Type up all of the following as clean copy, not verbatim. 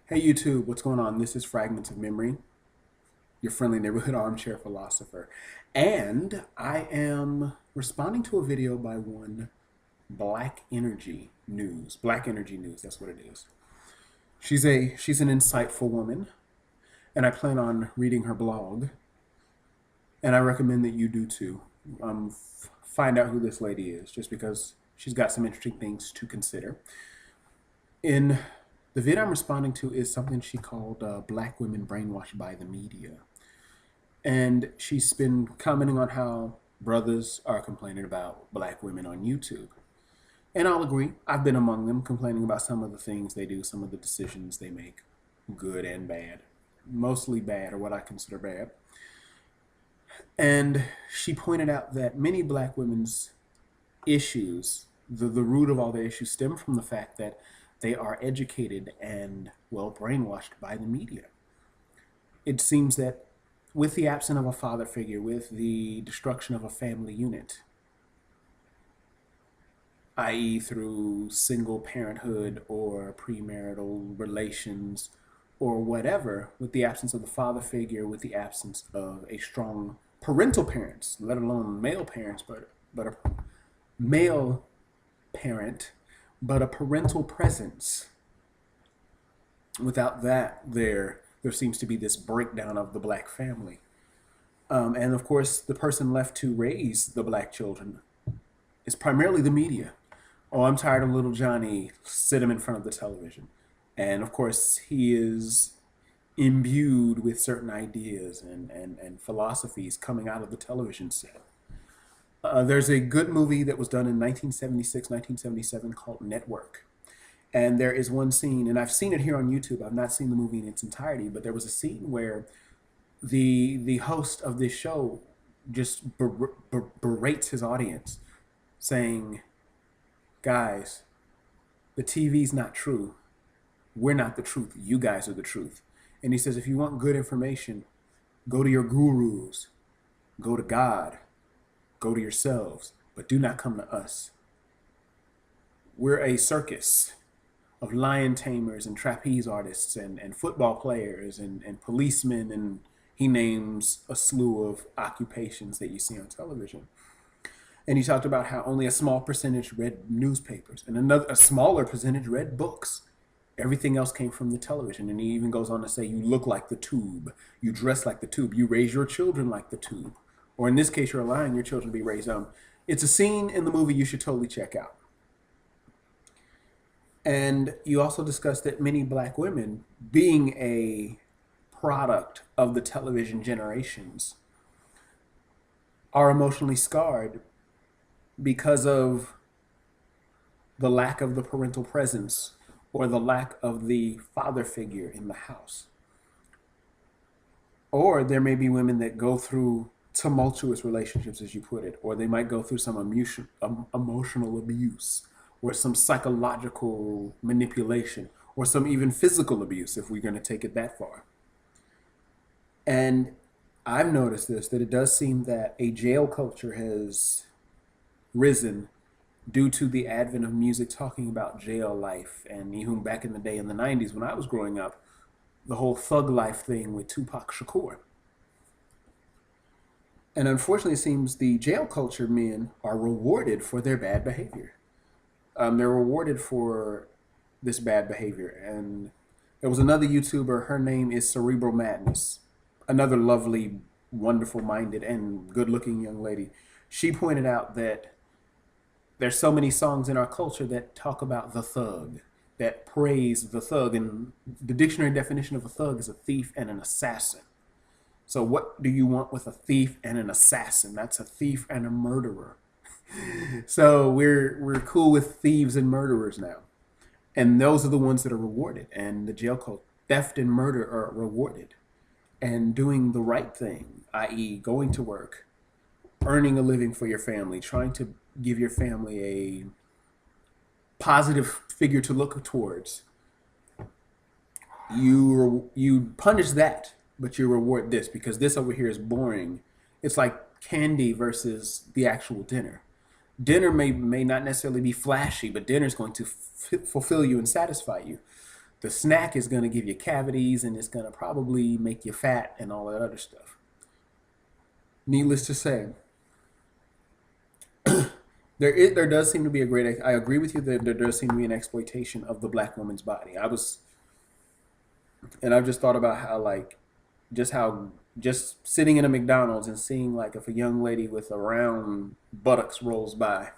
Hey YouTube, what's going on? This is Fragments of Memory, your friendly neighborhood armchair philosopher. And I am responding to a video by one Black Energy News. Black Energy News, that's what it is. She's an insightful woman, and I plan on reading her blog, and I recommend that you do too. Find out who this lady is, just because she's got some interesting things to consider. In the video I'm responding to is something she called Black Women Brainwashed by the Media. And she's been commenting on how brothers are complaining about black women on YouTube. And I'll agree, I've been among them complaining about some of the things they do, some of the decisions they make, good and bad. Mostly bad, or what I consider bad. And she pointed out that many black women's issues, the root of all the issues, stem from the fact that they are educated and, well, brainwashed by the media. It seems that with the absence of a father figure, with the destruction of a family unit, i.e. through single parenthood or premarital relations or whatever, with the absence of the father figure, with the absence of a strong parental parents, let alone male parents, but a male parent, but a parental presence. Without that, there seems to be this breakdown of the black family. And of course, the person left to raise the black children is primarily the media. Oh, I'm tired of little Johnny. Sit him in front of the television. And of course, he is imbued with certain ideas and philosophies coming out of the television set. There's a good movie that was done in 1976, 1977 called Network. And there is one scene, and I've seen it here on YouTube. I've not seen the movie in its entirety, but there was a scene where the host of this show just berates his audience, saying, "Guys, the TV's not true. We're not the truth. You guys are the truth." And he says, if you want good information, go to your gurus, go to God, go to yourselves, but do not come to us. We're a circus of lion tamers and trapeze artists and football players and policemen, and he names a slew of occupations that you see on television. And he talked about how only a small percentage read newspapers and a smaller percentage read books. Everything else came from the television. And he even goes on to say, you look like the tube, you dress like the tube, you raise your children like the tube. Or in this case, you're allowing your children to be raised. It's a scene in the movie you should totally check out. And you also discussed that many black women, being a product of the television generations, are emotionally scarred because of the lack of the parental presence or the lack of the father figure in the house. Or there may be women that go through tumultuous relationships, as you put it, or they might go through some emotional abuse, or some psychological manipulation, or some even physical abuse, if we're going to take it that far. And I've noticed this, that it does seem that a jail culture has risen due to the advent of music talking about jail life. And even back in the day in the 90s when I was growing up, the whole thug life thing with Tupac Shakur. And unfortunately, it seems the jail culture men are rewarded for their bad behavior. They're rewarded for this bad behavior. And there was another YouTuber, her name is Cerebral Madness, another lovely, wonderful-minded, and good-looking young lady. She pointed out that there's so many songs in our culture that talk about the thug, that praise the thug. And the dictionary definition of a thug is a thief and an assassin. So what do you want with a thief and an assassin? That's a thief and a murderer. So we're cool with thieves and murderers now. And those are the ones that are rewarded. And the jail code, theft and murder are rewarded. And doing the right thing, i.e. going to work, earning a living for your family, trying to give your family a positive figure to look towards. You punish that, but you reward this, because this over here is boring. It's like candy versus the actual dinner. Dinner may not necessarily be flashy, but dinner is going to fulfill you and satisfy you. The snack is going to give you cavities and it's going to probably make you fat and all that other stuff. Needless to say, there does seem to be a great. I agree with you that there does seem to be an exploitation of the black woman's body. I've just thought about how just sitting in a McDonald's and seeing like if a young lady with a round buttocks rolls by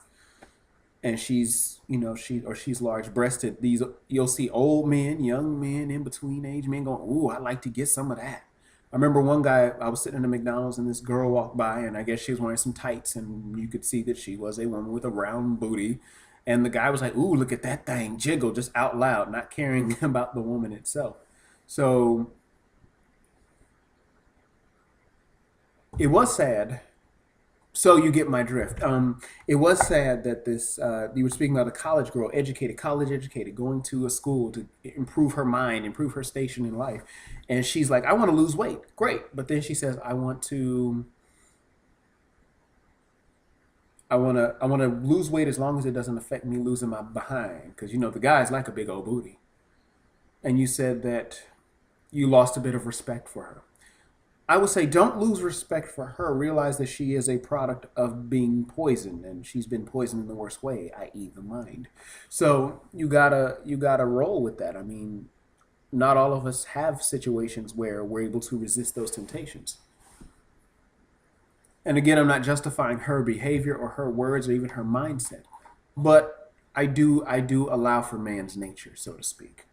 and she's large breasted, these you'll see old men, young men, in between age men going, "Ooh, I'd like to get some of that." I remember one guy, I was sitting in a McDonald's and this girl walked by and I guess she was wearing some tights and you could see that she was a woman with a round booty. And the guy was like, "Ooh, look at that thing jiggle," just out loud, not caring about the woman itself. So it was sad. So you get my drift. It was sad that this, you were speaking about a college girl, educated, college educated, going to a school to improve her mind, improve her station in life. And she's like, "I want to lose weight." Great. But then she says, I want to lose weight as long as it doesn't affect me losing my behind. Because, the guy's like a big old booty. And you said that you lost a bit of respect for her. I would say don't lose respect for her. Realize that she is a product of being poisoned, and she's been poisoned in the worst way, i.e., the mind. So you gotta roll with that. I mean, not all of us have situations where we're able to resist those temptations. And again, I'm not justifying her behavior or her words or even her mindset, but I do allow for man's nature, so to speak.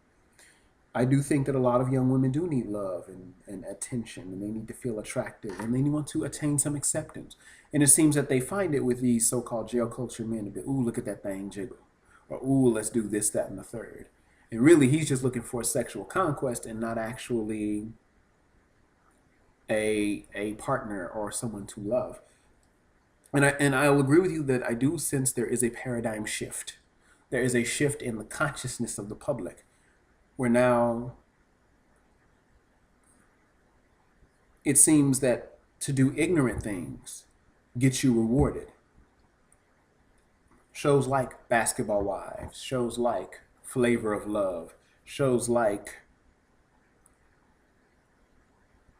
I do think that a lot of young women do need love and attention, and they need to feel attractive, and they want to attain some acceptance. And it seems that they find it with these so-called jail culture men to be, "Ooh, look at that thing jiggle," or "Ooh, let's do this, that, and the third." And really, he's just looking for sexual conquest and not actually a partner or someone to love. And I will agree with you that I do sense there is a paradigm shift. There is a shift in the consciousness of the public, where now it seems that to do ignorant things gets you rewarded. Shows like Basketball Wives, shows like Flavor of Love, shows like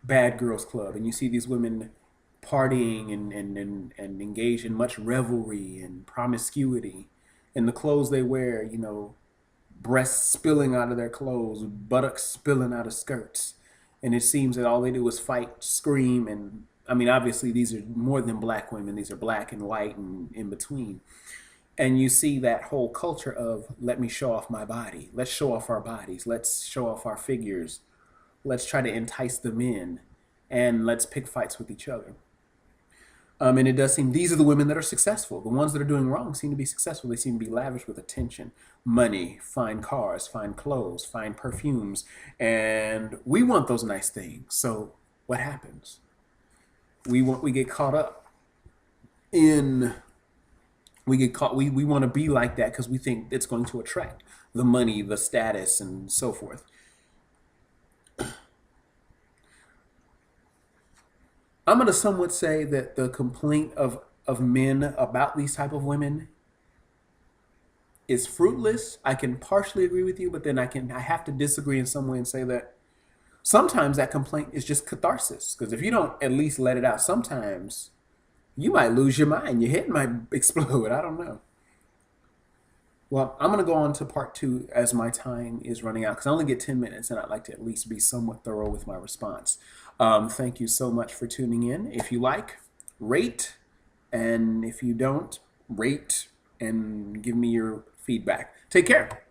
Bad Girls Club, and you see these women partying and engage in much revelry and promiscuity, and the clothes they wear, breasts spilling out of their clothes, buttocks spilling out of skirts. And it seems that all they do is fight, scream, and I mean, obviously, these are more than black women. These are black and white and in between. And you see that whole culture of, let me show off my body. Let's show off our bodies. Let's show off our figures. Let's try to entice them in. And let's pick fights with each other. And it does seem these are the women that are successful. The ones that are doing wrong seem to be successful. They seem to be lavish with attention, money, fine cars, fine clothes, fine perfumes. And we want those nice things. So what happens? We get caught up in we want to be like that because we think it's going to attract the money, the status, and so forth. I'm going to somewhat say that the complaint of men about these type of women is fruitless. I can partially agree with you, but then I have to disagree in some way and say that sometimes that complaint is just catharsis. Because if you don't at least let it out, sometimes you might lose your mind. Your head might explode. I don't know. Well, I'm going to go on to part two as my time is running out because I only get 10 minutes and I'd like to at least be somewhat thorough with my response. Thank you so much for tuning in. If you like, rate, and if you don't, rate and give me your feedback. Take care.